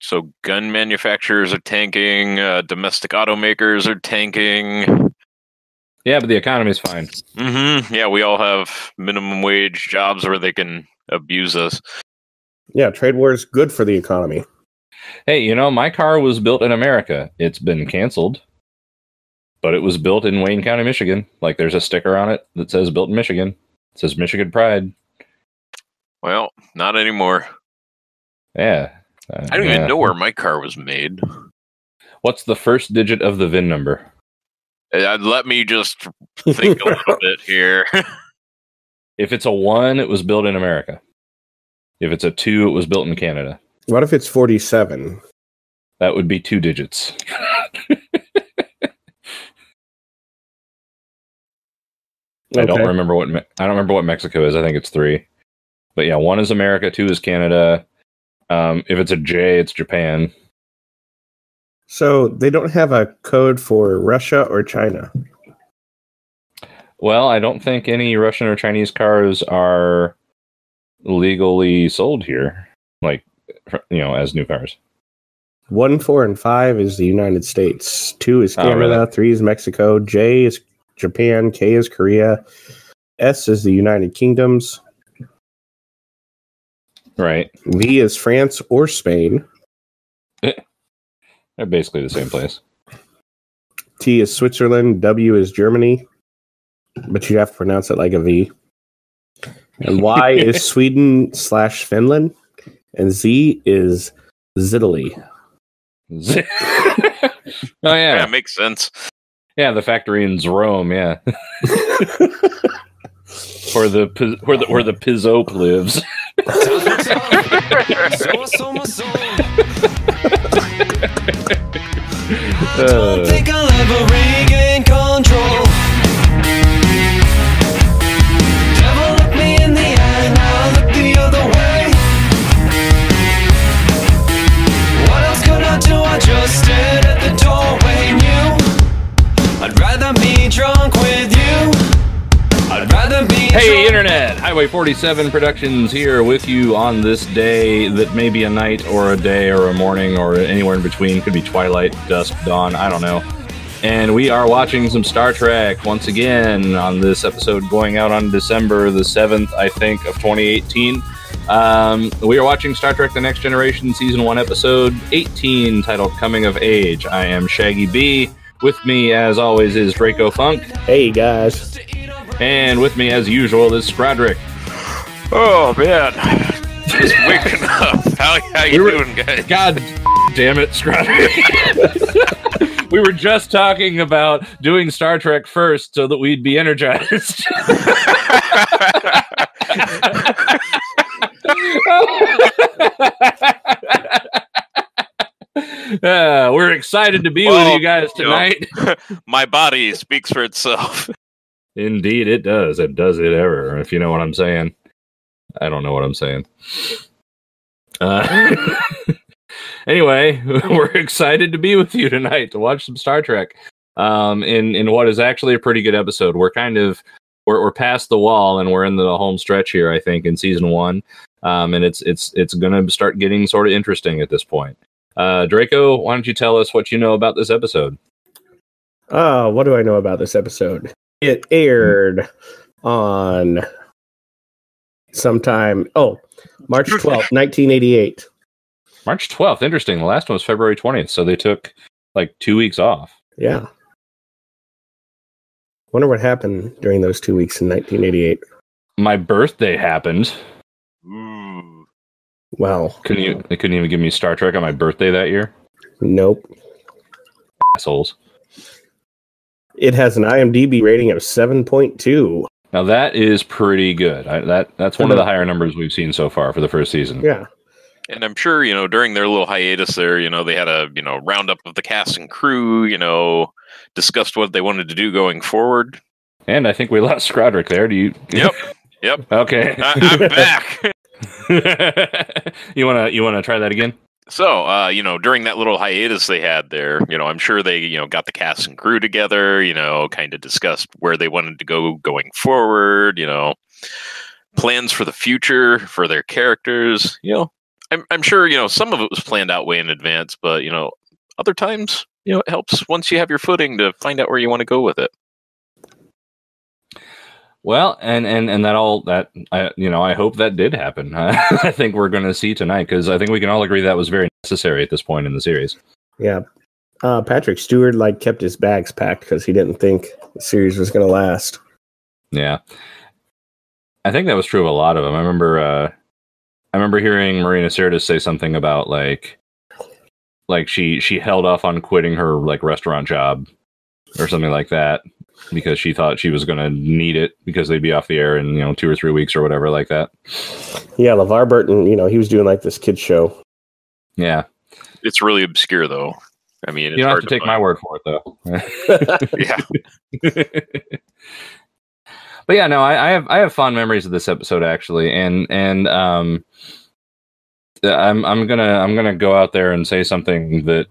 So gun manufacturers are tanking, domestic automakers are tanking. Yeah, but the economy's fine. Mm-hmm. Yeah, we all have minimum wage jobs where they can abuse us. Yeah, trade war is good for the economy. Hey, my car was built in America. It's been canceled, but it was built in Wayne County, Michigan. Like, there's a sticker on it that says built in Michigan. It says Michigan Pride. Well, not anymore. Yeah. I don't even know where my car was made. What's the first digit of the VIN number? Let me just think a little bit here. If it's a 1, it was built in America. If it's a 2, it was built in Canada. What if it's 47? That would be 2 digits. I don't remember what Mexico is. I think it's 3. But yeah, 1 is America, 2 is Canada. If it's a J, it's Japan. So they don't have a code for Russia or China. Well, I don't think any Russian or Chinese cars are legally sold here, like, as new cars. 1, 4, and 5 is the United States. 2 is Canada. Really? 3 is Mexico. J is Japan. K is Korea. S is the United Kingdoms. Right. V is France or Spain. They're basically the same place. T is Switzerland. W is Germany. But you have to pronounce it like a V. And Y is Sweden/Finland. And Z is Italy. Oh, yeah. Yeah, makes sense. Yeah, the factory in Rome, yeah. where the Pizope lives. I don't think I'll ever regain control. Devil look me in the eye, now I look the other way. What else could I do? I just stood at the doorway and you. I'd rather be drunk with you. I'd rather be Hey, Internet! Highway 47 Productions here with you on this day that may be a night or a day or a morning or anywhere in between. Could be twilight, dusk, dawn, I don't know. And we are watching some Star Trek once again on this episode going out on December the 7th, I think, of 2018. We are watching Star Trek The Next Generation Season 1 Episode 18 titled Coming of Age. I am Shaggy B. With me, as always, is Draco Funk. Hey, guys. And with me, as usual, is Scrodrick. Oh, man. Just waking up. How you doing, guys? God damn it, Scrodrick. We were just talking about doing Star Trek first so that we'd be energized. We're excited to be with you guys tonight. My body speaks for itself. Indeed, it does. It does it ever, if you know what I'm saying. I don't know what I'm saying. Anyway, we're excited to be with you tonight to watch some Star Trek. In what is actually a pretty good episode. We're past the wall and we're in the home stretch here, I think, in season 1. And it's gonna start getting sort of interesting at this point. Draco, why don't you tell us what you know about this episode? What do I know about this episode? It aired on sometime, March 12th, 1988. March 12th, interesting. The last one was February 20th, so they took like 2 weeks off. Yeah. Wonder what happened during those 2 weeks in 1988. My birthday happened. Ooh. Well, They couldn't even give me Star Trek on my birthday that year? Nope. Assholes. It has an IMDb rating of 7.2. Now that is pretty good. That's one of the higher numbers we've seen so far for the first season. Yeah. And I'm sure, during their little hiatus there, they had a, roundup of the cast and crew, discussed what they wanted to do going forward. And I think we lost Scrodrick there. Do you? Yep. Okay. I'm back. You wanna try that again? So, during that little hiatus they had there, I'm sure they, got the cast and crew together, kind of discussed where they wanted to go going forward, plans for the future for their characters, I'm sure, some of it was planned out way in advance, but, other times, it helps once you have your footing to find out where you want to go with it. Well, and I hope that did happen. I think we're going to see tonight, because I think we can all agree that was very necessary at this point in the series. Yeah. Patrick Stewart kept his bags packed because he didn't think the series was going to last. Yeah. I think that was true of a lot of them. I remember hearing Marina Sirtis say something about she held off on quitting her restaurant job or something like that because she thought she was going to need it because they'd be off the air in 2 or 3 weeks or whatever like that. Yeah, LeVar Burton, he was doing this kids show. Yeah. It's really obscure though. I mean, you don't have to take my word for it though. Yeah. But yeah, no, I have fond memories of this episode actually, and I'm gonna go out there and say something that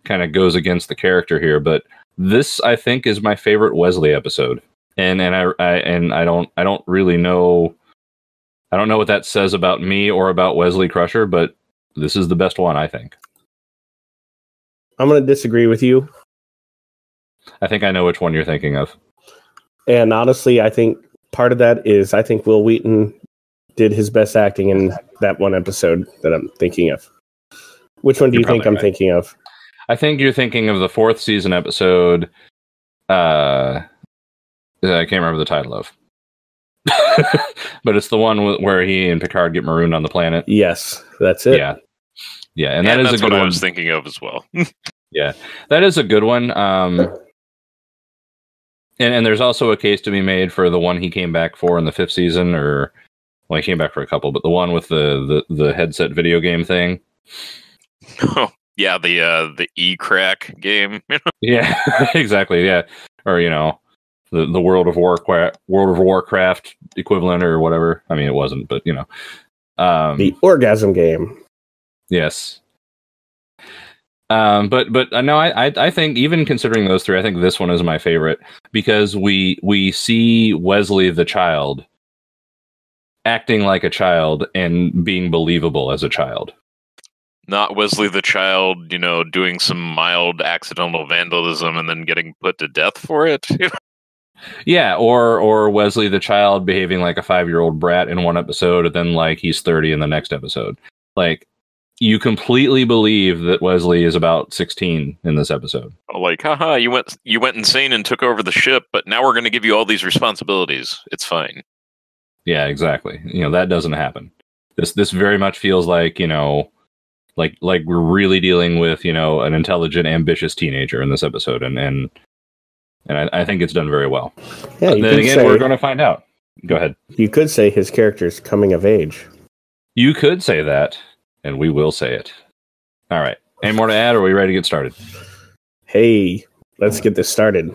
kind of goes against the character here, but this I think is my favorite Wesley episode, and I don't really know, I don't know what that says about me or about Wesley Crusher, but this is the best one I think. I'm gonna disagree with you. I think I know which one you're thinking of. And honestly, I think part of that is I think Will Wheaton did his best acting in that one episode that I'm thinking of. Which one do you think I'm thinking of? I think you're thinking of the 4th season episode. I can't remember the title of. But it's the one where he and Picard get marooned on the planet. Yes, that's it. Yeah. Yeah, and that is a good one. I was thinking of as well. Yeah, that is a good one. And there's also a case to be made for the one he came back for in the 5th season, or he came back for a couple, but the one with the headset video game thing. Oh, yeah, the E-Crack game. Yeah, exactly. Yeah, or the World of Warcraft equivalent or whatever. I mean, it wasn't, but the orgasm game. Yes. But no, I think even considering those 3, I think this one is my favorite because we see Wesley the child acting like a child and being believable as a child. Not Wesley the child, doing some mild accidental vandalism and then getting put to death for it. Yeah, or Wesley the child behaving like a 5-year-old brat in one episode and then he's 30 in the next episode. You completely believe that Wesley is about 16 in this episode. Haha, you went insane and took over the ship, but now we're going to give you all these responsibilities. It's fine. Yeah, exactly. That doesn't happen. This very much feels like we're really dealing with an intelligent, ambitious teenager in this episode, and I think it's done very well. Yeah, but then again, we're going to find out. Go ahead. You could say his character's coming of age. You could say that. And we will say it. All right. Any more to add, or are we ready to get started? Hey, let's get this started.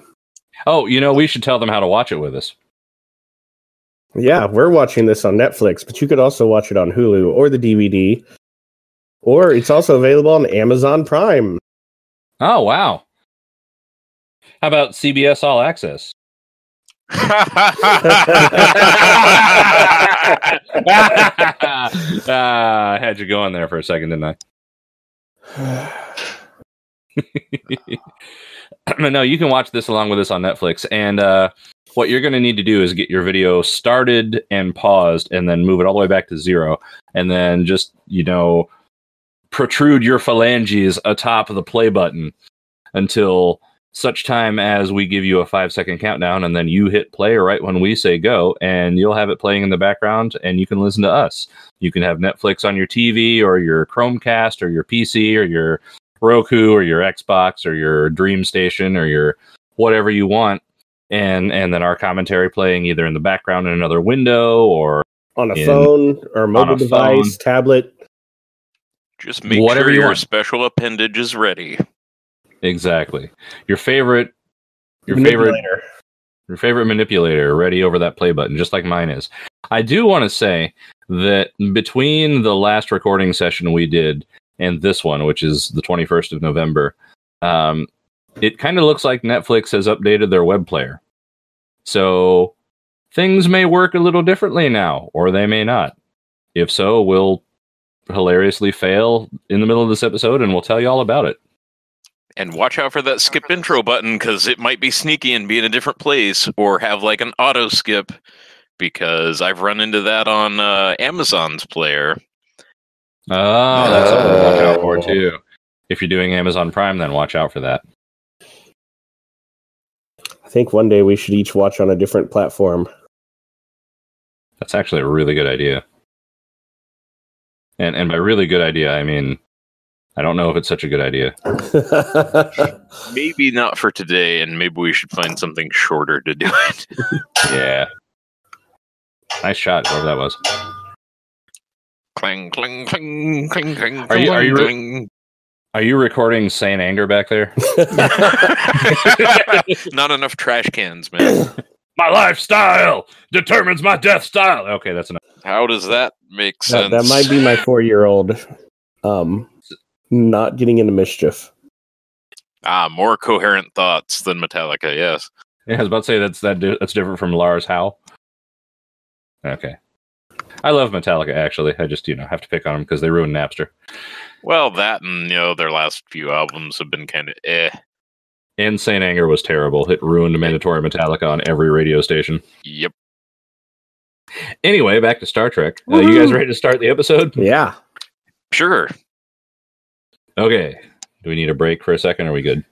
Oh, we should tell them how to watch it with us. Yeah, we're watching this on Netflix, but you could also watch it on Hulu or the DVD. Or it's also available on Amazon Prime. Oh, wow. How about CBS All Access? I had you going there for a second, didn't I? No, you can watch this along with us on Netflix, and what you're going to need to do is get your video started and paused, and then move it all the way back to 0, and then just protrude your phalanges atop of the play button until such time as we give you a 5-second countdown, and then you hit play right when we say go, and you'll have it playing in the background, and you can listen to us. You can have Netflix on your TV or your Chromecast or your PC or your Roku or your Xbox or your Dream Station or your whatever you want, and then our commentary playing either in the background in another window or on a phone or a mobile device, tablet. Just make sure your special appendage is ready. Exactly. Your favorite manipulator ready over that play button, just like mine is. I do want to say that between the last recording session we did and this one, which is the 21st of November, it kind of looks like Netflix has updated their web player. So things may work a little differently now, or they may not. If so, we'll hilariously fail in the middle of this episode, and we'll tell you all about it. And watch out for that skip intro button, because it might be sneaky and be in a different place, or have like an auto skip, because I've run into that on Amazon's player. Oh, that's something to watch out for too. If you're doing Amazon Prime, then watch out for that. I think one day we should each watch on a different platform. That's actually a really good idea. And by really good idea, I mean, I don't know if it's such a good idea. Maybe not for today, and maybe we should find something shorter to do it. Yeah. Nice shot, whoever that was. Clang, clang, clang, clang, clang, Are you recording Sane Anger back there? Not enough trash cans, man. My lifestyle determines my death style. Okay, that's enough. How does that make sense? That might be my 4-year-old not getting into mischief. More coherent thoughts than Metallica, yes. Yeah, I was about to say that's different from Lars Howe. Okay. I love Metallica, actually. I just, have to pick on them because they ruined Napster. Well, that and, their last few albums have been kind of Insane Anger was terrible. It ruined mandatory Metallica on every radio station. Yep. Anyway, back to Star Trek. You guys ready to start the episode? Yeah. Sure. Okay. Do we need a break for a second? Or are we good?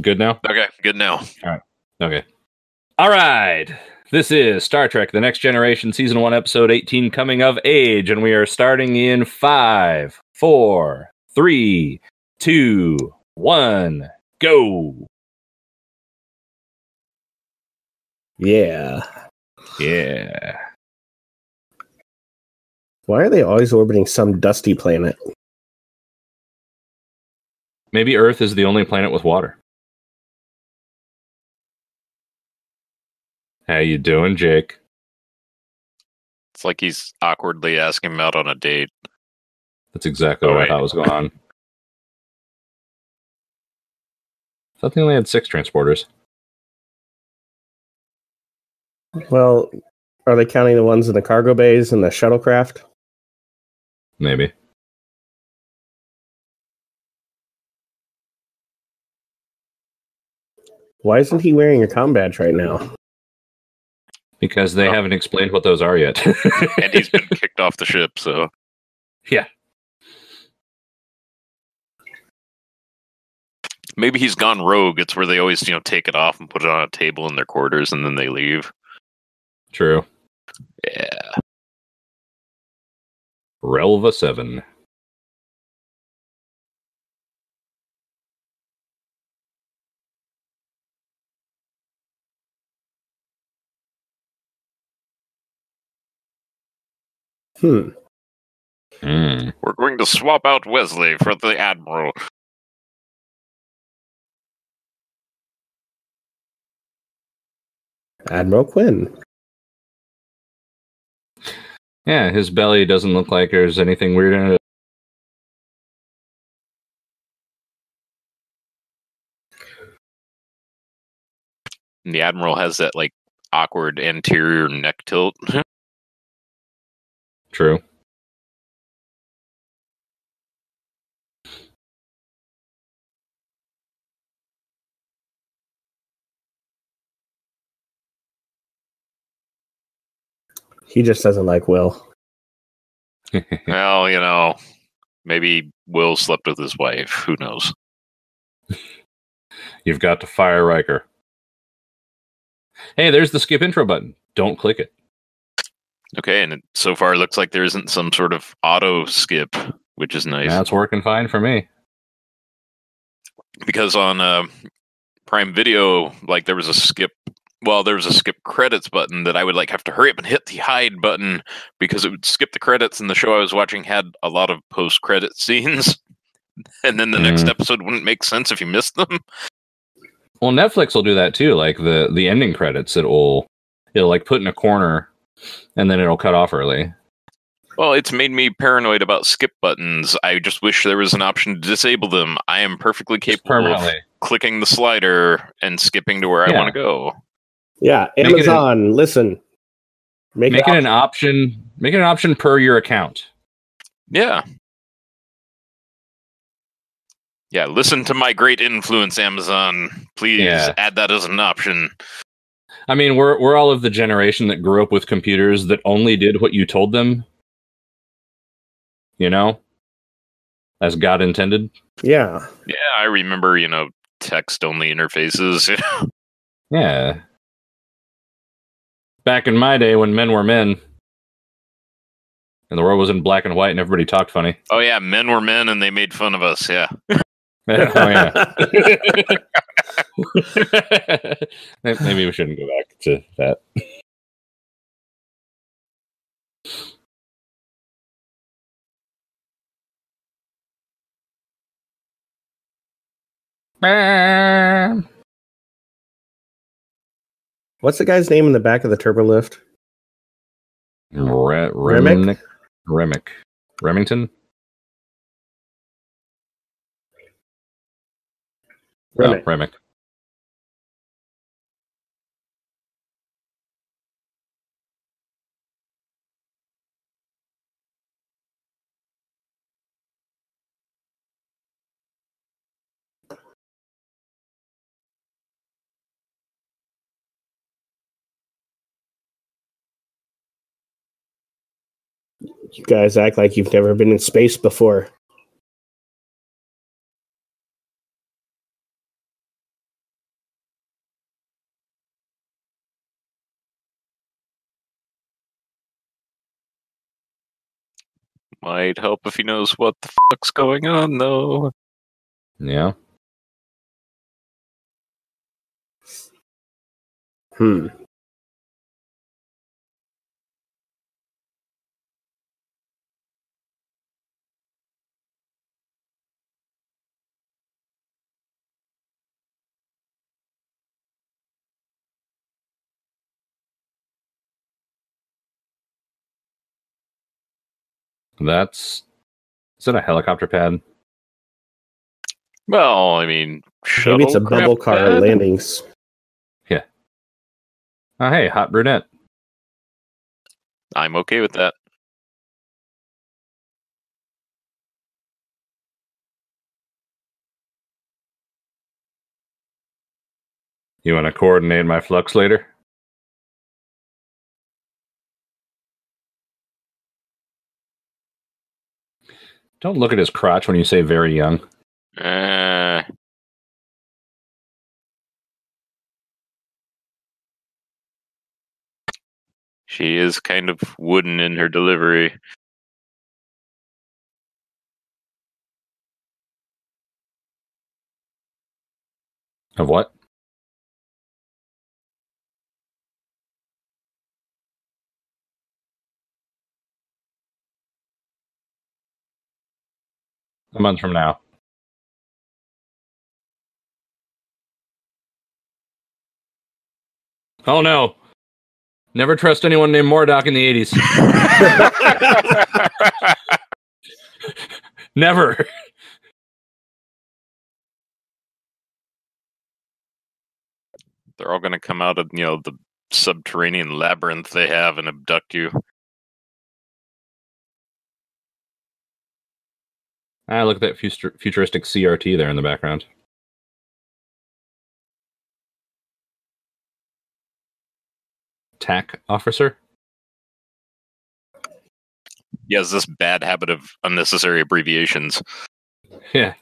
Good now? Okay, good now. All right. Okay. All right. This is Star Trek The Next Generation, Season 1, Episode 18, Coming of Age, and we are starting in 5, 4, 3, 2, 1, go! Yeah. Yeah. Why are they always orbiting some dusty planet? Maybe Earth is the only planet with water. How you doing, Jake? It's like he's awkwardly asking him out on a date. That's exactly what I thought was going on. I thought they only had 6 transporters. Well, are they counting the ones in the cargo bays and the shuttlecraft? Maybe. Why isn't he wearing a comm badge right now? Because they haven't explained what those are yet. And he's been kicked off the ship, so... Yeah. Maybe he's gone rogue. It's where they always, take it off and put it on a table in their quarters, and then they leave. True. Yeah. Relva 7. Hmm. We're going to swap out Wesley for the Admiral. Admiral Quinn. Yeah, his belly doesn't look like there's anything weird in it. And the Admiral has that, awkward anterior neck tilt. True. He just doesn't like Will. Well, maybe Will slept with his wife. Who knows? You've got to fire Riker. Hey, there's the skip intro button. Don't click it. Okay, and so far it looks like there isn't some sort of auto skip, which is nice. That's working fine for me. Because on Prime Video, there was a skip. Well, there was a skip credits button that I would have to hurry up and hit the hide button because it would skip the credits, and the show I was watching had a lot of post-credit scenes, and then the next episode wouldn't make sense if you missed them. Well, Netflix will do that too. The ending credits, it'll put in a corner, and then it'll cut off early. Well, it's made me paranoid about skip buttons. I just wish there was an option to disable them. I am perfectly capable of clicking the slider and skipping to where I want to go. Yeah, Amazon, listen. Make it an option. Make it an option per your account. Yeah. Yeah, listen to my great influence, Amazon. Please add that as an option. I mean, we're all of the generation that grew up with computers that only did what you told them. You know? As God intended. Yeah. Yeah, I remember, text-only interfaces. Yeah. Back in my day when men were men, and the world was in black and white and everybody talked funny. Oh, yeah, men were men and they made fun of us, yeah. Oh, yeah. Maybe we shouldn't go back to that. What's the guy's name in the back of the turbo lift? Remington? Remick. Oh, Remick. You guys act like you've never been in space before. Might help if he knows what the fuck's going on, though. Yeah. Is that a helicopter pad? Well, I mean, maybe it's a bubble car pad? landings. Yeah. Oh, hey, hot brunette. I'm okay with that. You want to coordinate my flux later? Don't look at his crotch when you say very young. She is kind of wooden in her delivery. Of what? A month from now. Oh no. Never trust anyone named Mordock in the 80s. Never. They're all going to come out of, the subterranean labyrinth they have and abduct you. Look at that futuristic CRT there in the background. TAC officer? He has this bad habit of unnecessary abbreviations. Yeah.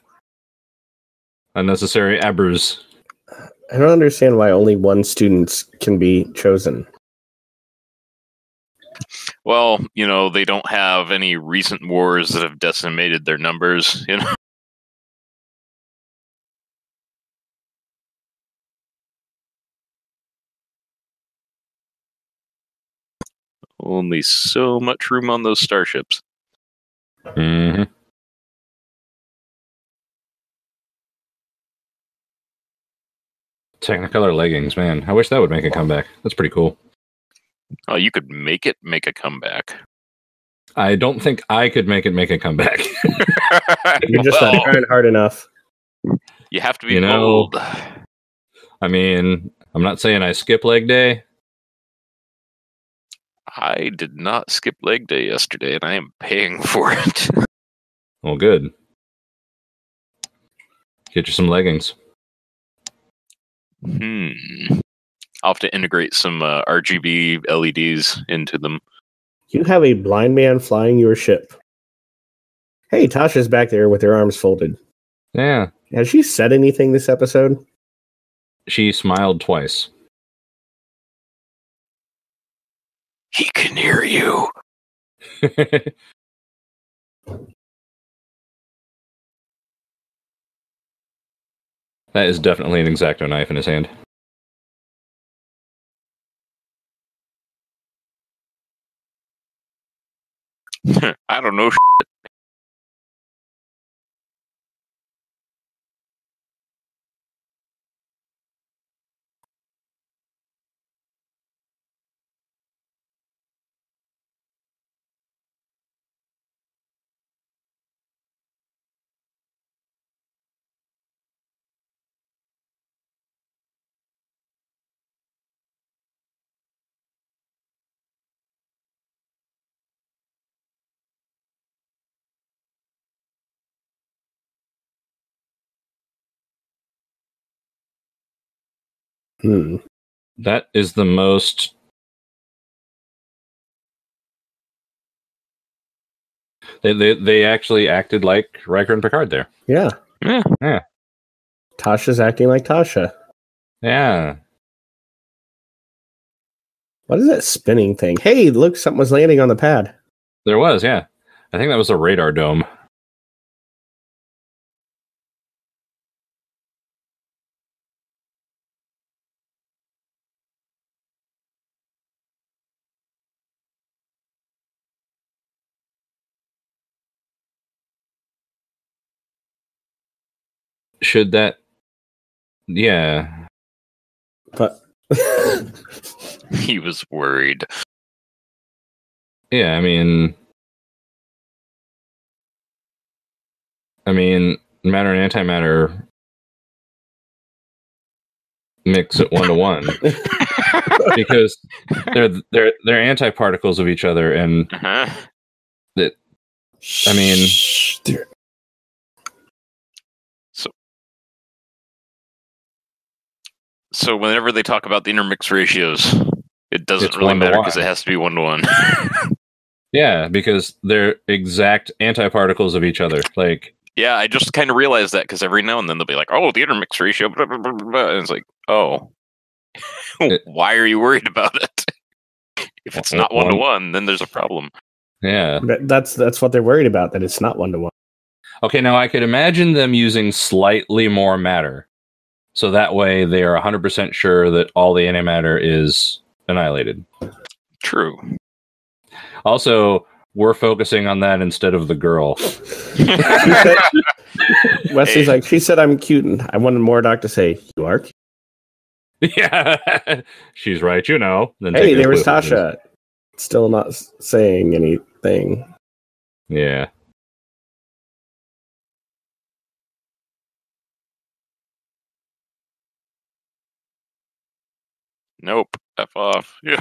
Unnecessary abbers. I don't understand why only one student can be chosen. Well, they don't have any recent wars that have decimated their numbers, Only so much room on those starships. Mm-hmm. Technicolor leggings, man. I wish that would make a comeback. That's pretty cool. Oh, you could make a comeback. I don't think I could make a comeback. You're just not trying hard enough. You have to be bold. I mean, I'm not saying I skip leg day. I did not skip leg day yesterday, and I am paying for it. Well, good. Get you some leggings. I'll have to integrate some RGB LEDs into them. You have a blind man flying your ship. Hey, Tasha's back there with her arms folded. Yeah. Has she said anything this episode? She smiled twice. He can hear you. That is definitely an X-Acto knife in his hand. I don't know. That is the most... They actually acted like Riker and Picard there. Yeah. Yeah. Tasha's acting like Tasha. Yeah. What is that spinning thing? Hey, look, something was landing on the pad. There was, yeah. I think that was a radar dome. Should that... Yeah. But He was worried. Yeah, I mean, matter and antimatter mix at 1-to-1 because they're antiparticles of each other, and that, I mean, so whenever they talk about the intermix ratios, it doesn't It's really matter 1-to-1. because it has to be 1-to-1. Yeah, because they're exact antiparticles of each other. Like, Yeah, I just kind of realized that because every now and then they'll be like, "Oh, the intermix ratio," blah, blah, blah, blah, blah. And it's like, "Oh, why are you worried about it? If it's not 1-to-1, then there's a problem." Yeah, that's what they're worried about, that it's not 1-to-1. Okay, now I could imagine them using slightly more matter, so that way they are 100% sure that all the antimatter is annihilated. True. Also, we're focusing on that instead of the girl. Wesley's like, she said I'm cute, and I wanted Mordock to say, "You are cute." Yeah, she's right, you know. Then Hey, there was Tasha. Still not saying anything. Yeah. Nope. F off. Yeah.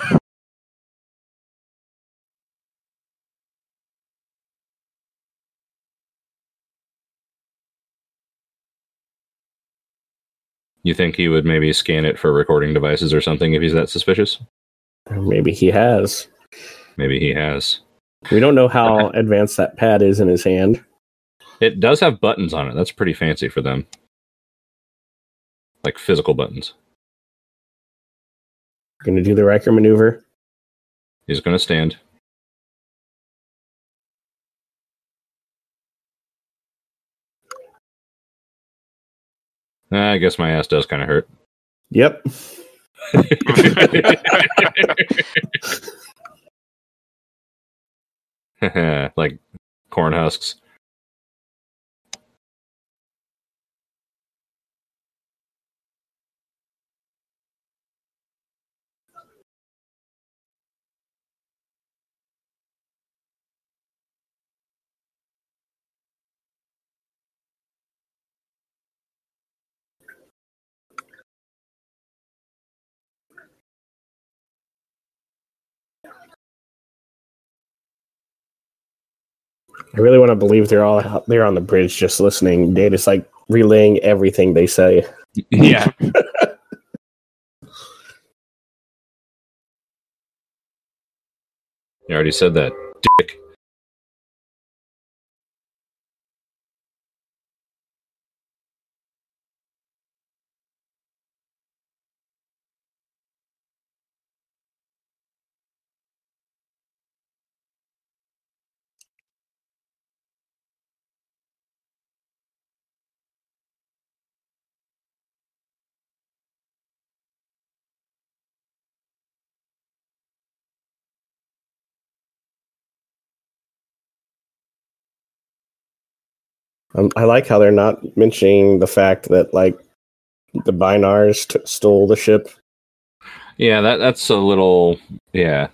You think he would maybe scan it for recording devices or something if he's that suspicious? Or maybe he has. Maybe he has. We don't know how advanced that pad is in his hand. It does have buttons on it. That's pretty fancy for them. Like physical buttons. Going to do the Riker maneuver. He's going to stand. I guess my ass does kind of hurt. Yep. Like corn husks. I really want to believe they're all out there on the bridge just listening. Data's like relaying everything they say. Yeah. You already said that, dick. I like how they're not mentioning the fact that like the Binars stole the ship, Yeah, that's a little. Yeah.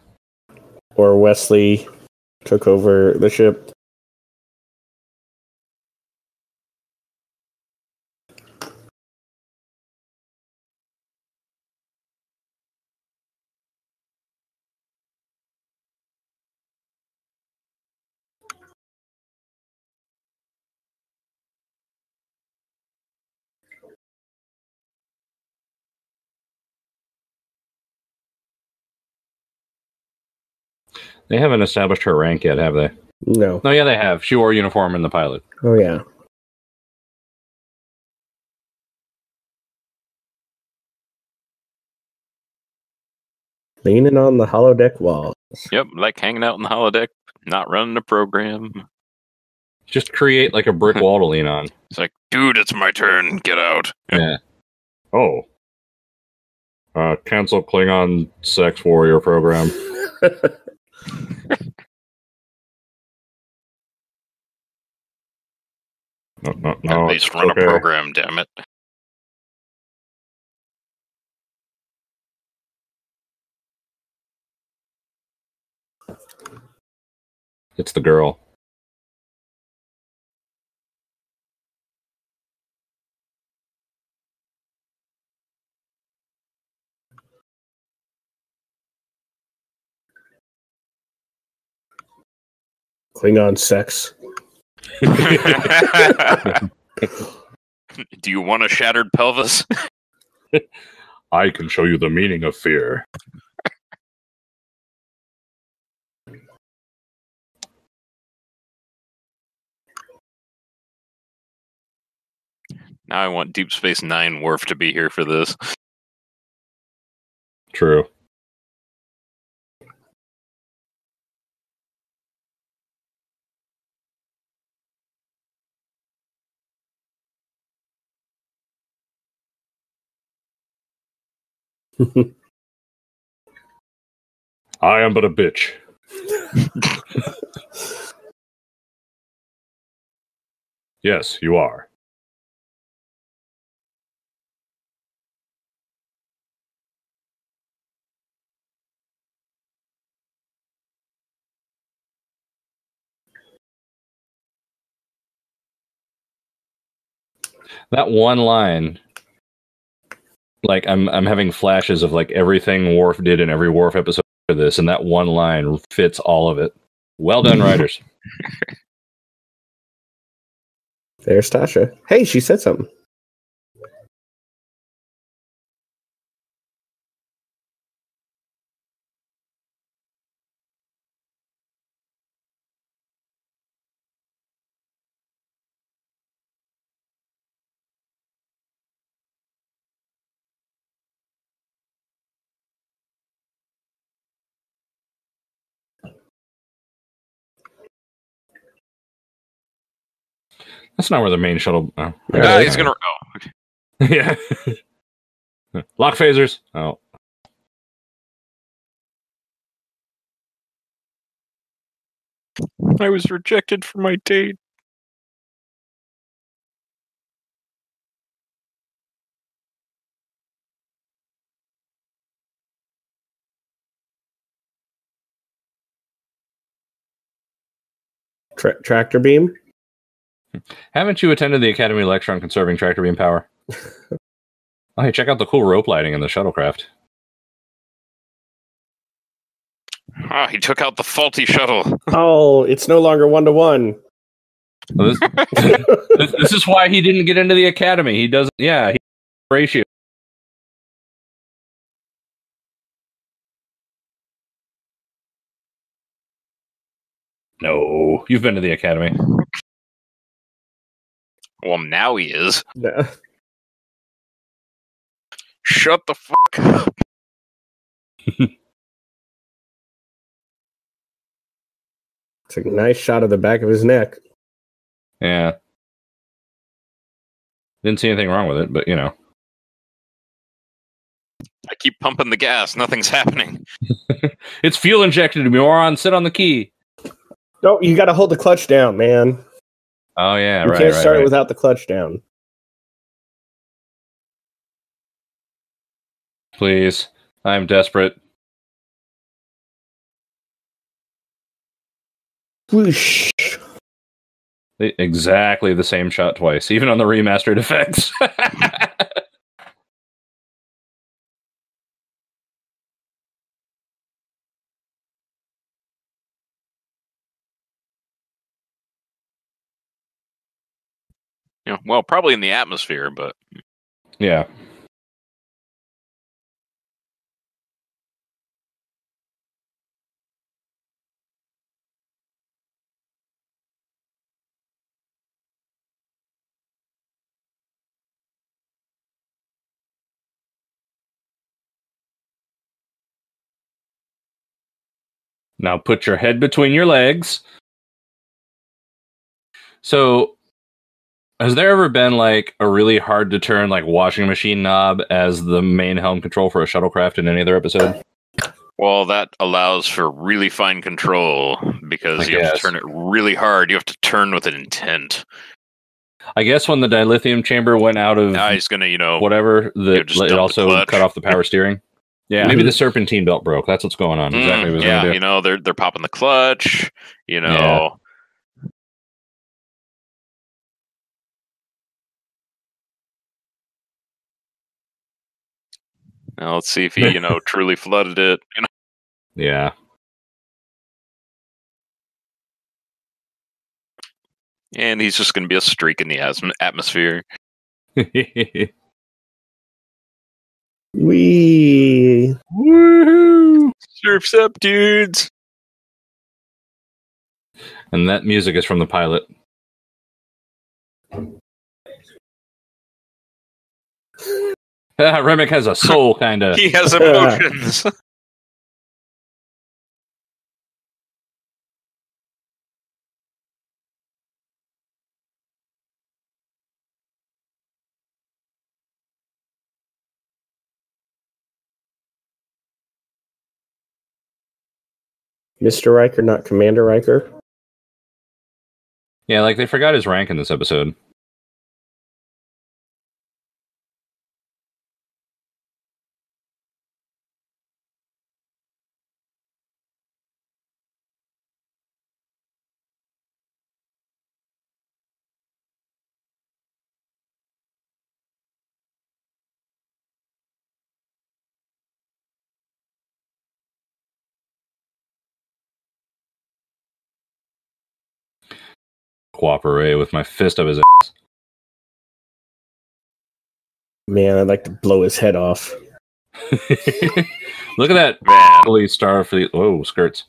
or Wesley took over the ship. They haven't established her rank yet, have they? No. No, yeah, they have. She wore a uniform in the pilot. Oh yeah. Leaning on the holodeck wall. Yep, like hanging out in the holodeck, not running the program. Just create like a brick wall to lean on. It's like, dude, it's my turn. Get out. Yeah. Oh. Cancel Klingon sex warrior program. No, At least run a program, damn it. It's the girl. Klingon sex. Do you want a shattered pelvis? I can show you the meaning of fear. Now I want Deep Space Nine Worf to be here for this. True. I am but a bitch. Yes, you are. That one line, like I'm having flashes of like everything Worf did in every Worf episode of this, and that one line fits all of it. Well done, writers. There's Tasha. Hey, she said something. That's not where the main shuttle. Oh, He's gonna. Oh, yeah. Lock phasers. Oh. I was rejected for my date. Tractor beam. Haven't you attended the Academy lecture on conserving tractor beam power? Oh, hey, check out the cool rope lighting in the shuttlecraft. Ah, he took out the faulty shuttle. Oh, it's no longer 1-to-1. Well, this is why he didn't get into the academy. He doesn't. Yeah, he ratio. No, you've been to the academy. Well, now he is. No. Shut the fuck up. It's a nice shot of the back of his neck. Yeah. Didn't see anything wrong with it, but you know. I keep pumping the gas. Nothing's happening. It's fuel injected, moron. Sit on the key. No, you got to hold the clutch down, man. Oh, yeah, You right. can't start right. it without the clutch down. Please. I'm desperate. Whoosh. Exactly the same shot twice, even on the remastered effects. You know, well, probably in the atmosphere, but Yeah. Now put your head between your legs. So, has there ever been like a really hard to turn like washing machine knob as the main helm control for a shuttlecraft in any other episode? well, that allows for really fine control because you have to turn it really hard. You have to turn with an intent. I guess when the dilithium chamber went out of Now he's gonna, whatever, just dump it the also clutch. cut off the power steering. Yeah, Maybe the serpentine belt broke. That's what's going on. Exactly what it was yeah, gonna do. they're popping the clutch. Yeah. Now let's see if he, truly flooded it. Yeah. And he's just going to be a streak in the atmosphere. Wee. Woohoo! Surf's up, dudes. And that music is from the pilot. Remick has a soul, kind of. He has emotions. Mr. Riker, not Commander Riker. Yeah, like they forgot his rank in this episode. Cooperate with my fist up his ass. Man, I'd like to blow his head off. Look at that Man. Holy Starfleet. Whoa, skirts.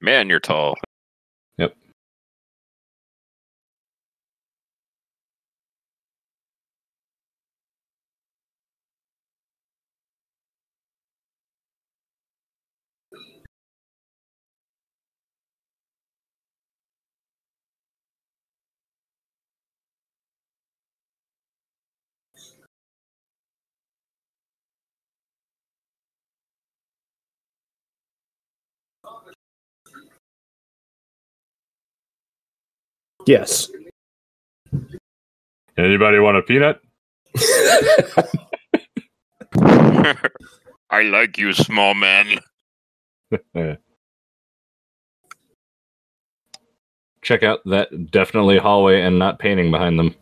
Man, you're tall. Yep. Yes. Anybody want a peanut? I like you, small man. Check out that definitely hallway and not painting behind them.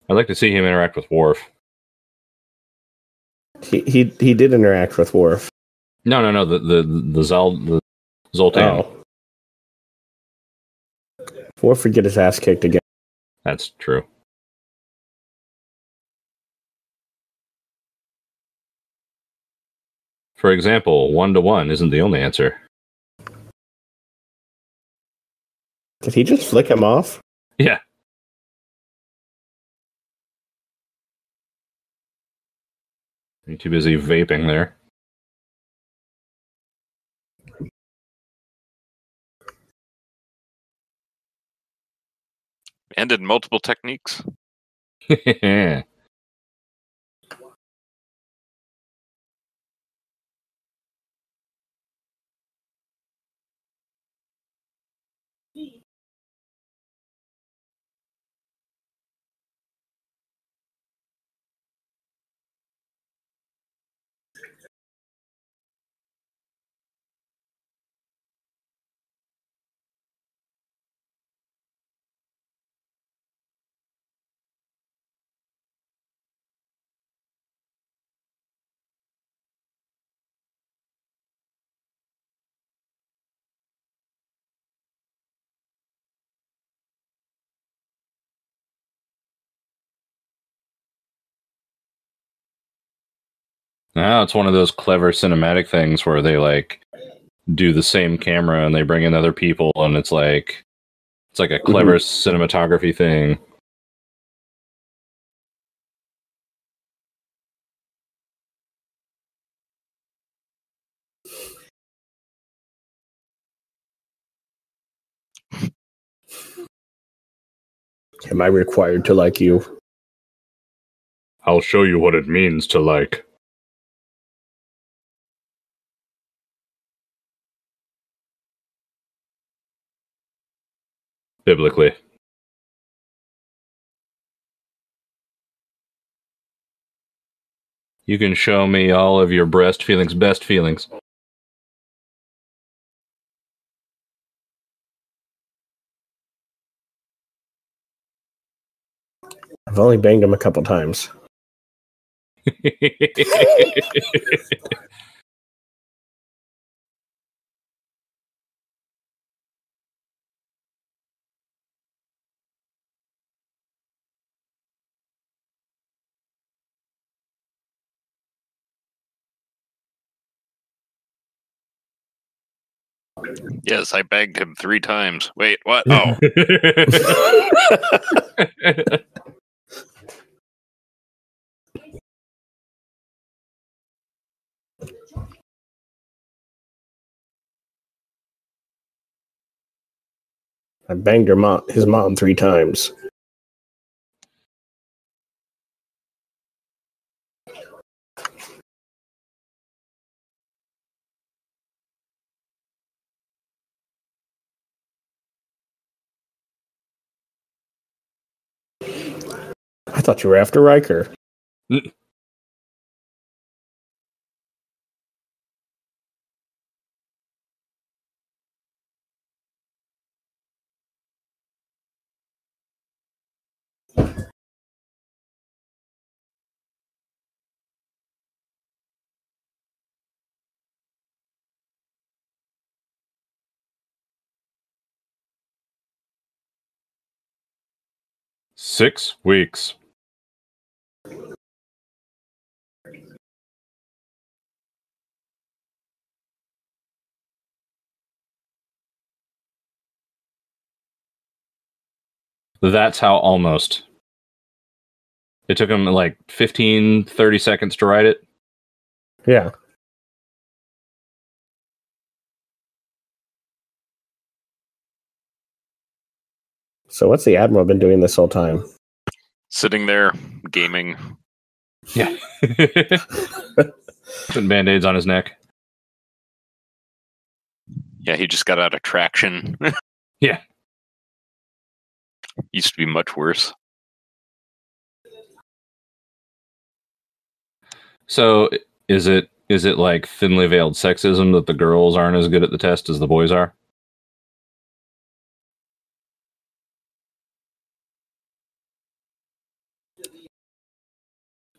I'd like to see him interact with Worf. He did interact with Worf. No. The Zoltan. Oh. Worf would get his ass kicked again. That's true. For example, 1-to-1 isn't the only answer. Did he just flick him off? Yeah. You're too busy vaping there. And in multiple techniques. Now it's one of those clever cinematic things where they like do the same camera and they bring in other people and it's like a clever cinematography thing. Am I required to like you? I'll show you what it means to like. Biblically. You can show me all of your best feelings. I've only banged him a couple times. Yes, I bagged him 3 times. Wait, what? Oh. I banged his mom 3 times. I thought you were after Riker. Six weeks. That's how almost. It took him like 15, 30 seconds to write it. Yeah. So what's the Admiral been doing this whole time? Sitting there, gaming. Yeah. Putting band-aids on his neck. Yeah, he just got out of traction. Yeah. Used to be much worse. So is it like thinly veiled sexism that the girls aren't as good at the test as the boys are?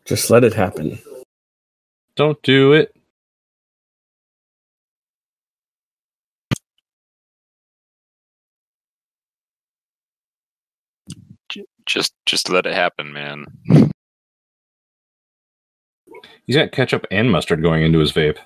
Just let it happen. Don't do it. Just let it happen, man. He's got ketchup and mustard going into his vape.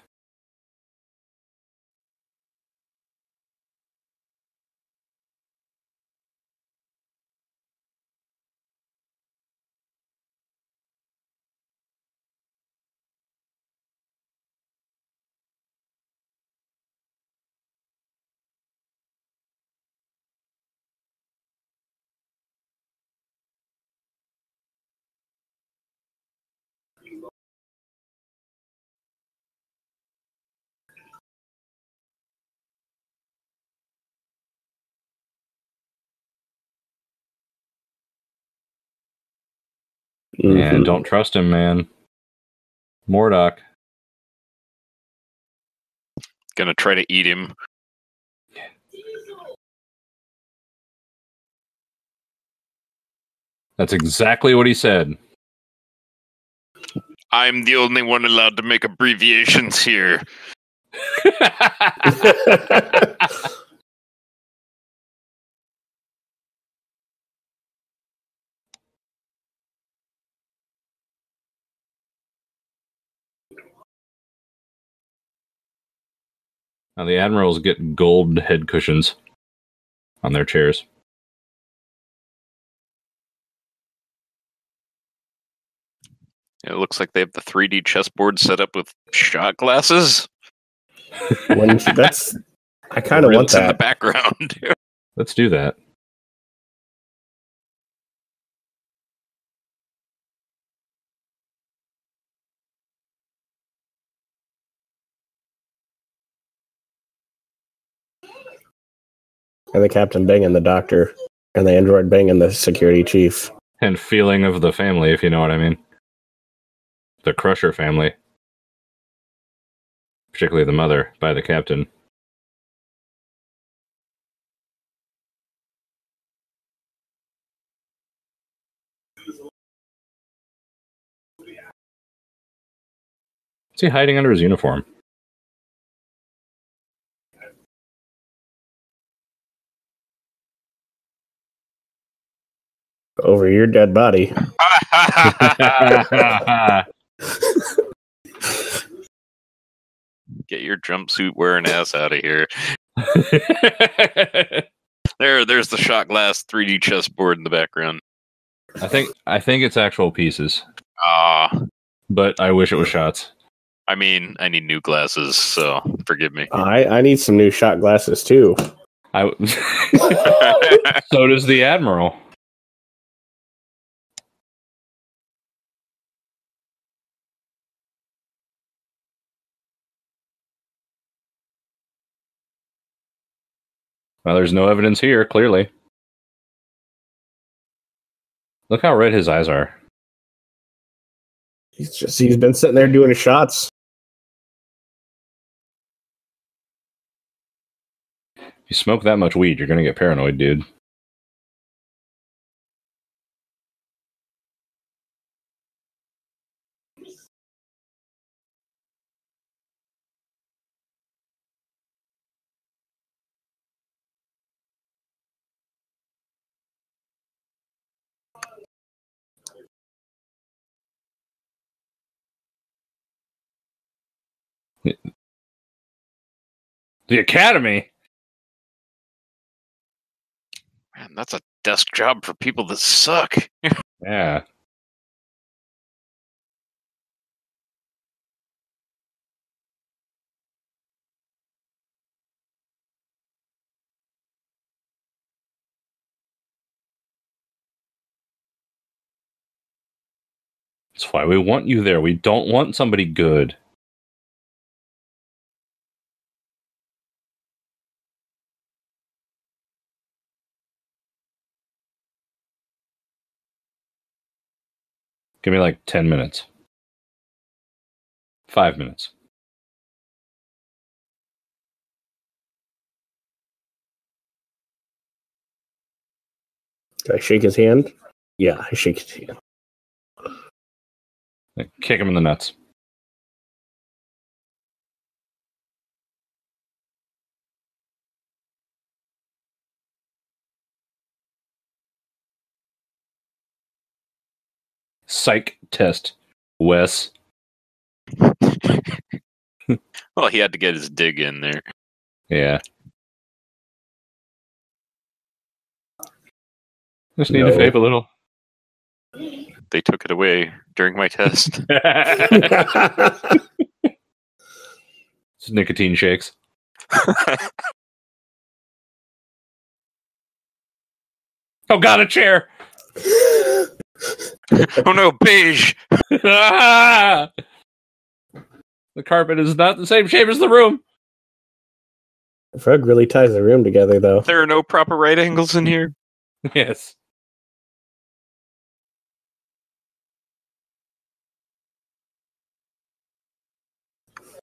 And don't trust him, man. Mordock. Gonna try to eat him. That's exactly what he said. I'm the only one allowed to make abbreviations here. Now the admirals get gold head cushions on their chairs. It looks like they have the 3D chessboard set up with shot glasses. That's I kind of want Rinse in the that. background. Let's do that. And the captain banging the doctor, and the android banging the security chief. And feeling of the family, if you know what I mean. The Crusher family. Particularly the mother by the captain. Is he hiding under his uniform? Over your dead body. Get your jumpsuit wearing ass out of here. There's the shot glass 3D chessboard in the background. I think it's actual pieces. Ah, But I wish it was shots. I mean, I need new glasses, so forgive me. I need some new shot glasses too. So does the Admiral. Well, there's no evidence here, clearly. Look how red his eyes are. He's been sitting there doing his shots. If you smoke that much weed, you're going to get paranoid, dude. The Academy? Man, that's a desk job for people that suck. Yeah. That's why we want you there. We don't want somebody good. Give me like 10 minutes. 5 minutes. Do I shake his hand? Yeah, I shake his hand. Kick him in the nuts. Psych test, Wes. Well, he had to get his dig in there. Yeah. Just need to vape a little. They took it away during my test. It's nicotine shakes. Oh God, a chair! Oh no, beige! The carpet is not the same shape as the room. The rug really ties the room together, though. There are no proper right angles in here. Yes.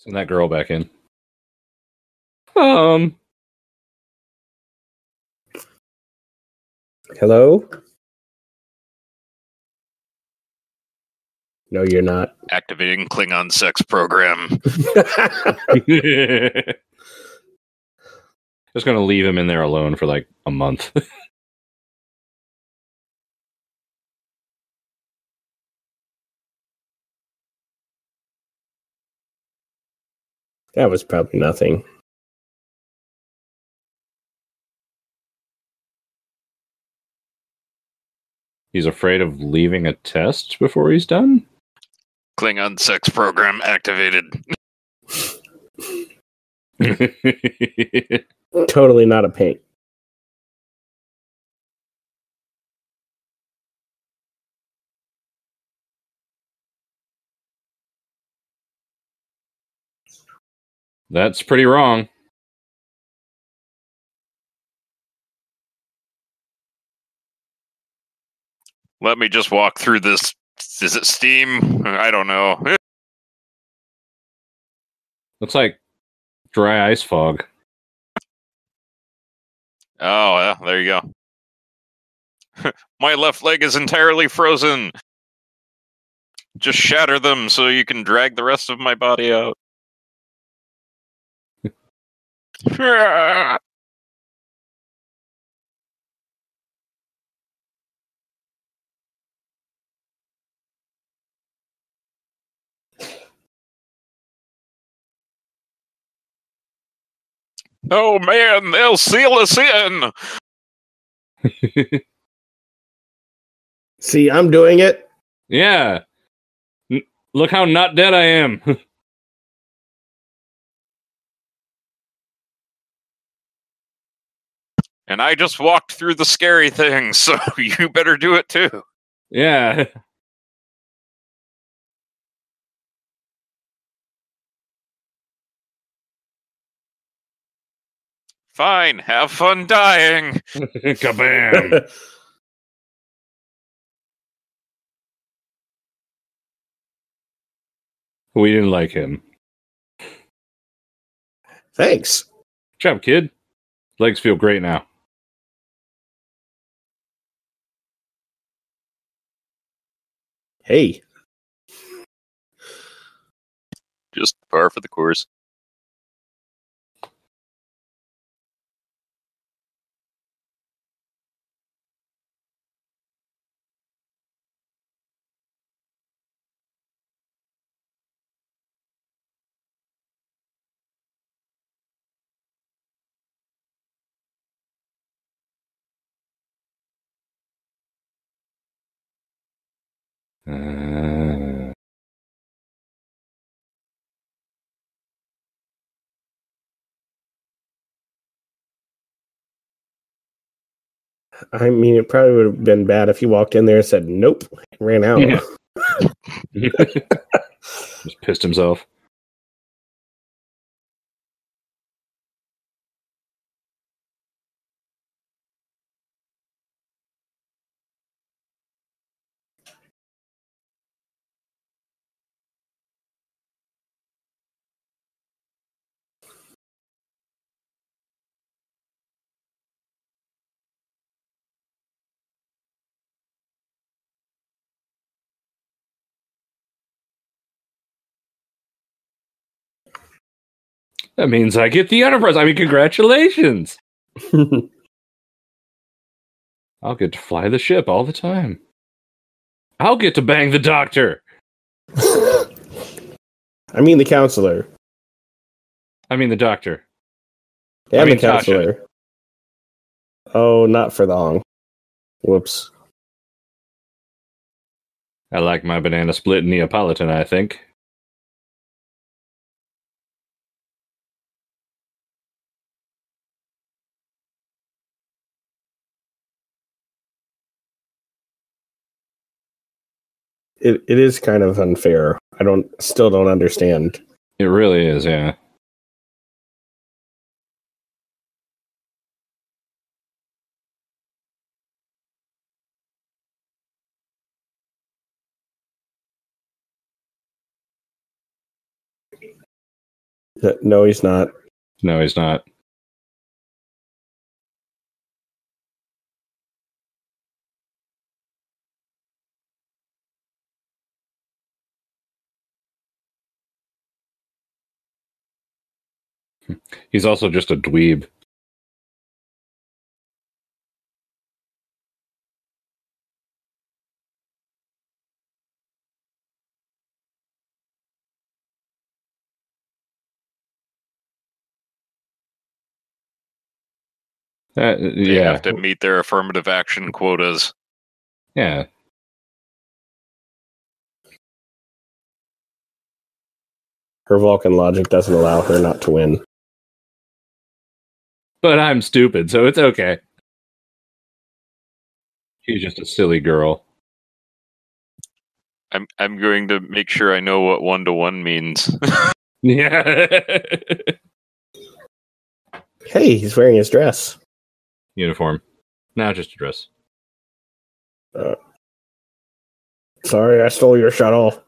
Send that girl back in. Hello? No, you're not. Activating Klingon sex program. Just gonna leave him in there alone for like a month. That was probably nothing. He's afraid of leaving a test before he's done? Klingon sex program activated. Totally not a paint. That's pretty wrong. Let me just walk through this. Is it steam? I don't know. Looks like dry ice fog. Oh, yeah, there you go. My left leg is entirely frozen. Just shatter them so you can drag the rest of my body out. Oh man, they'll seal us in. See, I'm doing it. Yeah. Look how not dead I am. And I just walked through the scary thing, so you better do it too. Yeah. Fine, have fun dying. Kabam. We didn't like him. Thanks. Good job, kid. Legs feel great now. Hey. Just par for the course. I mean, it probably would have been bad if you walked in there and said, nope, ran out. Yeah. Just pissed himself. That means I get the Enterprise. I mean, congratulations. I'll get to fly the ship all the time. I'll get to bang the doctor. I mean the counselor. I mean the doctor. Yeah, I mean the counselor. Tasha. Oh, not for long. Whoops. I like my banana split Neapolitan, I think. It is kind of unfair. I still don't understand. It really is, yeah. No, he's not. No, he's not. He's also just a dweeb. They Yeah. have to meet their affirmative action quotas. Yeah. Her Vulcan logic doesn't allow her not to win. But I'm stupid, so it's okay. She's just a silly girl. I'm going to make sure I know what 1-to-1 means. Yeah. Hey, he's wearing his dress. Uniform. Now just a dress. Sorry, I stole your shuttle.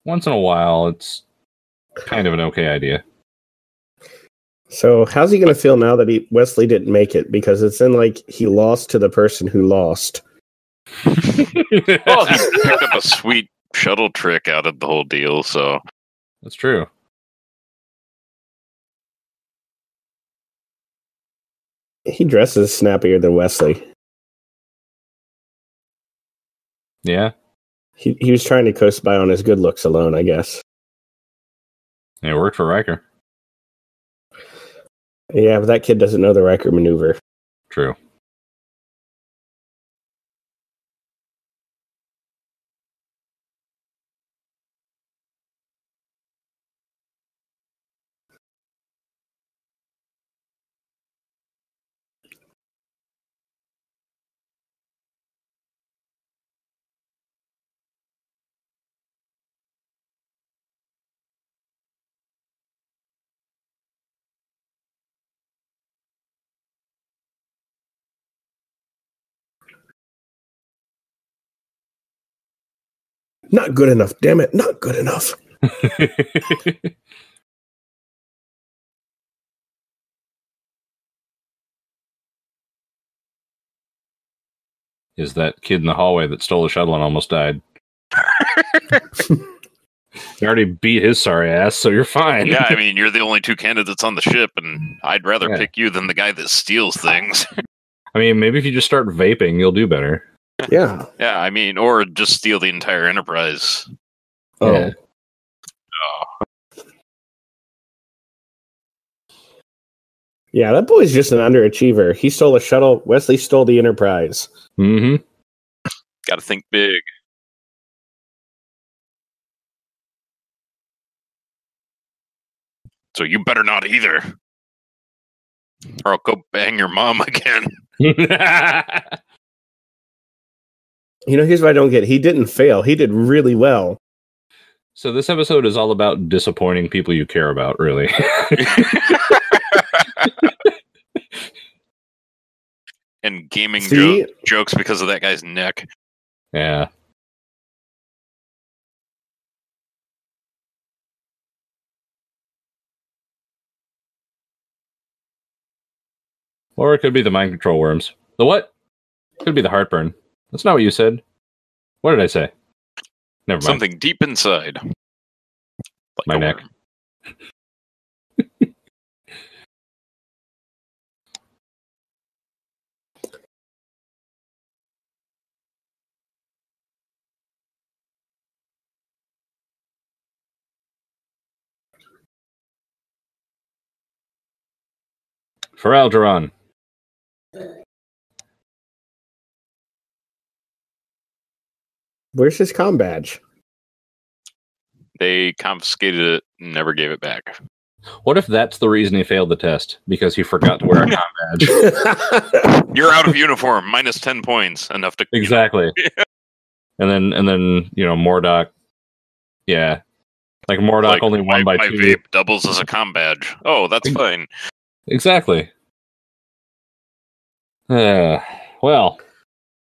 Once in a while, it's kind of an okay idea. So, how's he going to feel now that Wesley didn't make it? Because it's in like he lost to the person who lost. Well, he picked up a sweet shuttle trick out of the whole deal, so That's true. He dresses snappier than Wesley. Yeah. He was trying to coast by on his good looks alone, I guess. It worked for Riker. Yeah, but that kid doesn't know the Riker maneuver. True. Not good enough, damn it, not good enough. Is that kid in the hallway that stole the shuttle and almost died. You already beat his sorry ass, so you're fine. yeah, I mean, you're the only two candidates on the ship, and I'd rather pick you than the guy that steals things. I mean, maybe if you just start vaping, you'll do better. Yeah. Yeah, I mean, or just steal the entire Enterprise. Oh. Yeah. Yeah, that boy's just an underachiever. He stole a shuttle. Wesley stole the Enterprise. Mm-hmm. Got to think big. So you better not either. Or I'll go bang your mom again. You know, here's what I don't get. He didn't fail. He did really well. So this episode is all about disappointing people you care about, really. and gaming See? jokes because of that guy's neck. Yeah. Or it could be the mind control worms. The what? Could be the heartburn. That's not what you said. What did I say? Never mind. Something deep inside. Like My a neck. worm. For Algeron. Where's his comm badge? They confiscated it and never gave it back. What if that's the reason he failed the test? Because he forgot to wear a comm badge. You're out of uniform. Minus 10 points. Enough to Exactly. And then Mordock. Yeah. Like Mordock only won by 2. My vape doubles as a comm badge. Oh, that's fine. Exactly. Well,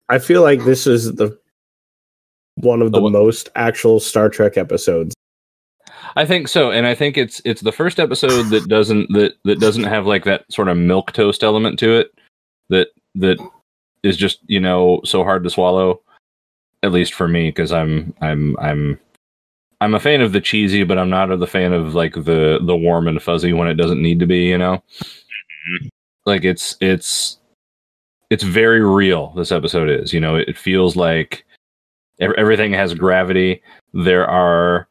I feel like this is one of the what? most actual Star Trek episodes. I think so, and I think it's the first episode that doesn't have like that sort of milquetoast element to it that is just so hard to swallow. At least for me, because I'm a fan of the cheesy, but I'm not the fan of like the warm and fuzzy when it doesn't need to be. Mm-hmm. Like it's very real. This episode is. It feels like everything has gravity. There are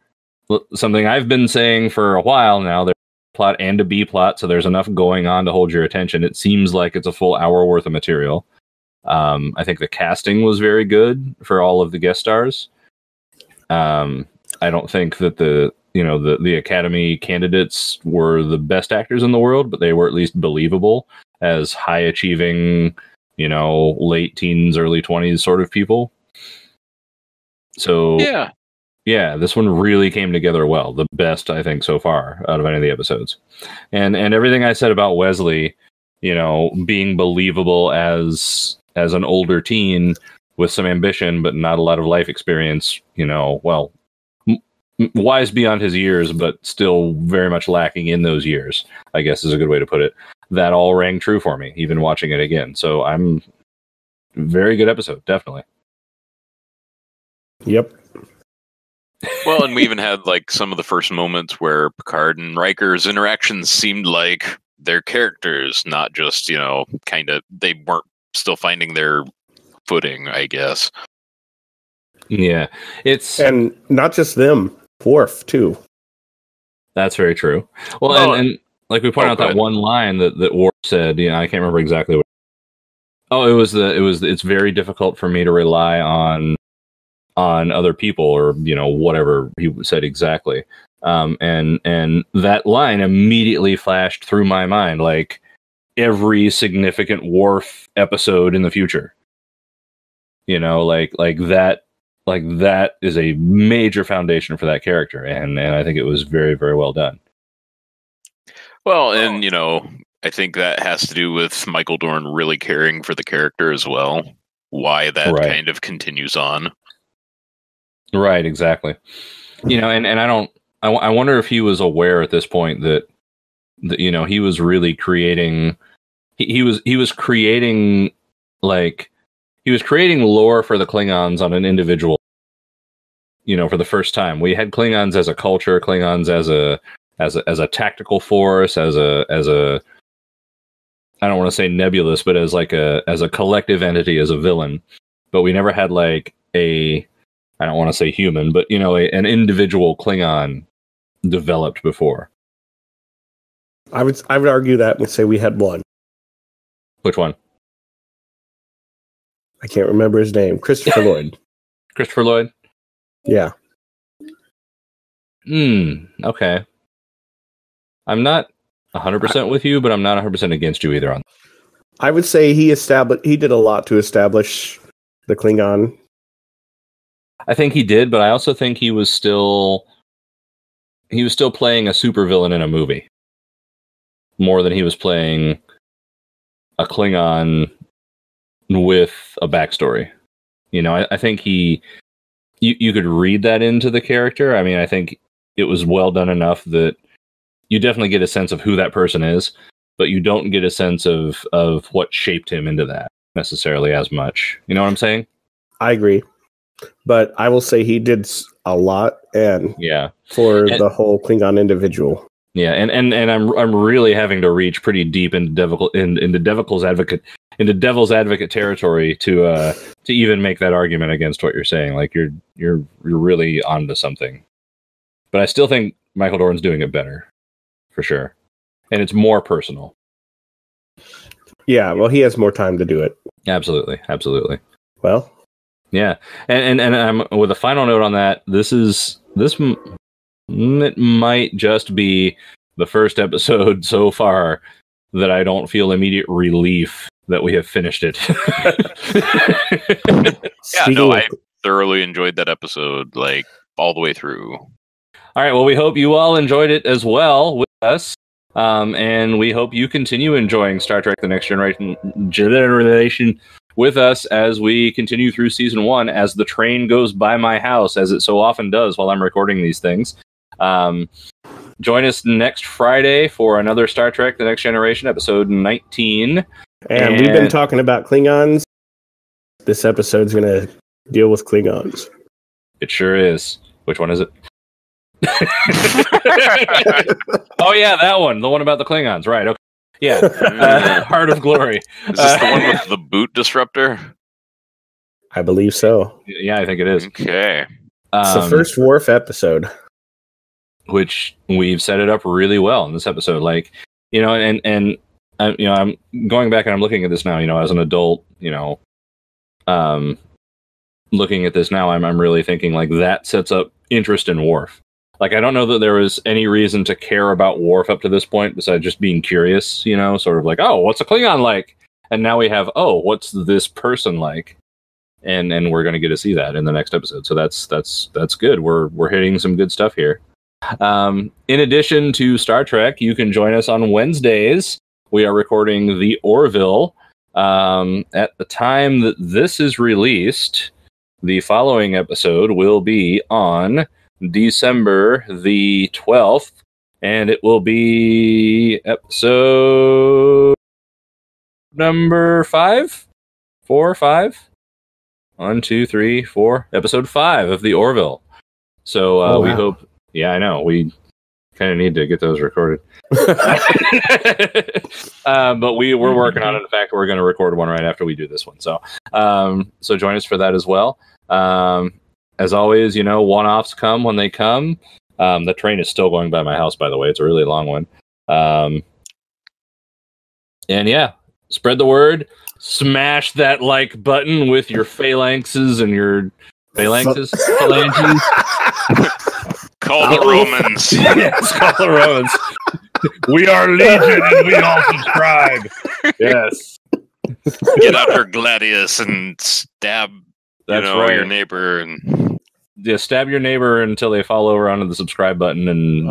something I've been saying for a while now. There's a plot and a B plot, so there's enough going on to hold your attention. It seems like it's a full hour worth of material. I think the casting was very good for all of the guest stars. I don't think that the Academy candidates were the best actors in the world, but they were at least believable as high achieving, late teens, early 20s sort of people. So yeah, this one really came together well. The best, I think, so far out of any of the episodes. And everything I said about Wesley, being believable as an older teen with some ambition, but not a lot of life experience, wise beyond his years, but still very much lacking in those years, I guess is a good way to put it. That all rang true for me, even watching it again. So I'm very good episode, definitely. Yep. Well, and we even had like some of the first moments where Picard and Riker's interactions seemed like their characters, not just, kind of, they weren't still finding their footing, I guess. Yeah. And not just them, Worf too. That's very true. Well, and like we pointed out that one line that Worf said, I can't remember exactly what. Oh, it's very difficult for me to rely on other people or, whatever he said exactly. And that line immediately flashed through my mind, like every significant Worf episode in the future, like that is a major foundation for that character. And I think it was very, very well done. Well, and, I think that has to do with Michael Dorn really caring for the character as well. Why that kind of continues on. Right, exactly. And I wonder if he was aware at this point that he was really creating. He was creating lore for the Klingons on an individual. For the first time, we had Klingons as a culture, Klingons as a tactical force, as a I don't want to say nebulous, but as a collective entity, as a villain. But we never had like I don't want to say human, but an individual Klingon developed before. I would argue that and say we had one. Which one? I can't remember his name. Christopher Lloyd. Christopher Lloyd? Yeah. Okay. I'm not 100% with you, but I'm not 100% against you either on. I would say he did a lot to establish the Klingon. I think he did, but I also think he was still playing a supervillain in a movie more than he was playing a Klingon with a backstory. You know, I think you could read that into the character. I mean, I think it was well done enough that you definitely get a sense of who that person is, but you don't get a sense of what shaped him into that necessarily as much. You know what I'm saying? I agree. But I will say he did a lot, and the whole Klingon individual. Yeah, and I'm really having to reach pretty deep into devil's advocate territory to even make that argument against what you're saying. Like you're really onto something. But I still think Michael Dorn's doing it better, for sure, and it's more personal. Yeah, well, he has more time to do it. Absolutely. Well, yeah, and I'm with a final note on that. It might just be the first episode so far that I don't feel immediate relief that we have finished it. I thoroughly enjoyed that episode, like all the way through. All right, well, we hope you all enjoyed it as well with us. And we hope you continue enjoying Star Trek The Next Generation with us as we continue through Season 1, as the train goes by my house, as it so often does while I'm recording these things. Join us next Friday for another Star Trek The Next Generation, episode 19. And we've been talking about Klingons. This episode's going to deal with Klingons. It sure is. Which one is it? Oh yeah, that one, the one about the Klingons, right? Okay, yeah. Heart of Glory. Is this the one with the boot disruptor? I believe so. Yeah, I think it is. Okay, it's the first Worf episode, which we've set it up really well in this episode. Like, you know, and you know, I'm going back and I'm looking at this now. You know, as an adult, you know, looking at this now, I'm really thinking like that sets up interest in Worf. Like, I don't know that there was any reason to care about Worf up to this point besides just being curious, you know, sort of like, oh, what's a Klingon like? And now we have, oh, what's this person like? And we're going to get to see that in the next episode. So that's good. We're hitting some good stuff here. In addition to Star Trek, you can join us on Wednesdays. We are recording the Orville. At the time that this is released, the following episode will be on December the 12th, and it will be episode number 5? 4 or 5? 1, 2, 3, 4. Episode 5 of the Orville. So we hope... Yeah, I know. We kind of need to get those recorded. But we're working on it. In fact, we're going to record one right after we do this one. So so join us for that as well. As always, you know, one-offs come when they come. The train is still going by my house, by the way. It's a really long one. And yeah, spread the word. Smash that like button with your phalanxes and your phalanges. Call the Romans. Yes, call the Romans. We are legion and we all subscribe. Yes. Get out your gladius and stab your neighbor. And yeah, stab your neighbor until they fall over onto the subscribe button. And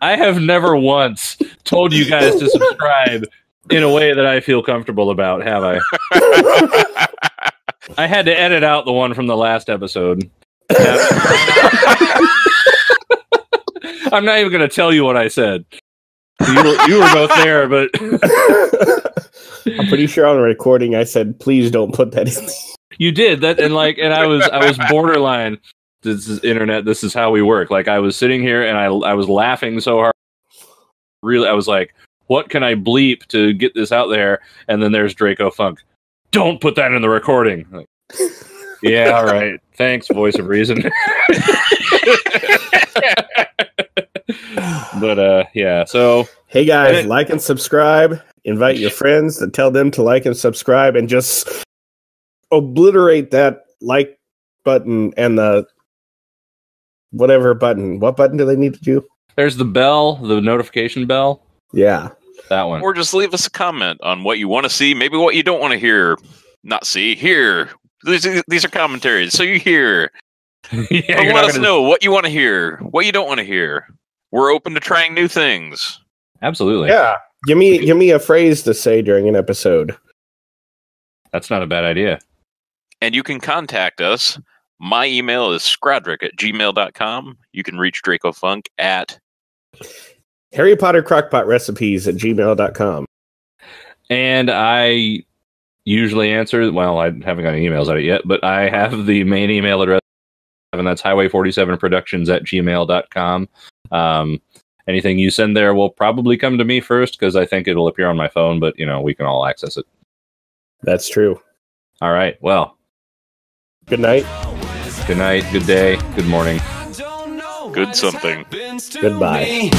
I have never once told you guys to subscribe in a way that I feel comfortable about, have I? I had to edit out the one from the last episode. I'm not even going to tell you what I said. You were both there, but I'm pretty sure on the recording I said, "Please don't put that in." You did that, and I was borderline. This is internet. This is how we work. Like, I was sitting here and I was laughing so hard. Really, I was like, "What can I bleep to get this out there?" And then there's Draco Funk. Don't put that in the recording. Like, yeah, all right. Thanks, voice of reason. But yeah, so hey guys, like and subscribe. Invite your friends to tell them to like and subscribe, and just obliterate that like button and the whatever button. What button do they need to do? There's the bell, the notification bell. Yeah, that one. Or just leave us a comment on what you want to see, maybe what you don't want to hear. Not see, hear. These are commentaries, so you hear. Yeah, let us know what you want to hear, what you don't want to hear. We're open to trying new things. Absolutely. Yeah. Give me a phrase to say during an episode. That's not a bad idea. And you can contact us. My email is scrodrick@gmail.com. You can reach Draco Funk at Harry Potter Crockpot Recipes at gmail.com. And I usually answer, well, I haven't got any emails out yet, but I have the main email address, and that's highway47productions@gmail.com. Anything you send there will probably come to me first, because I think it'll appear on my phone, but, we can all access it. That's true. All right, well. Good night. Good night, good day, good morning. good something. Goodbye.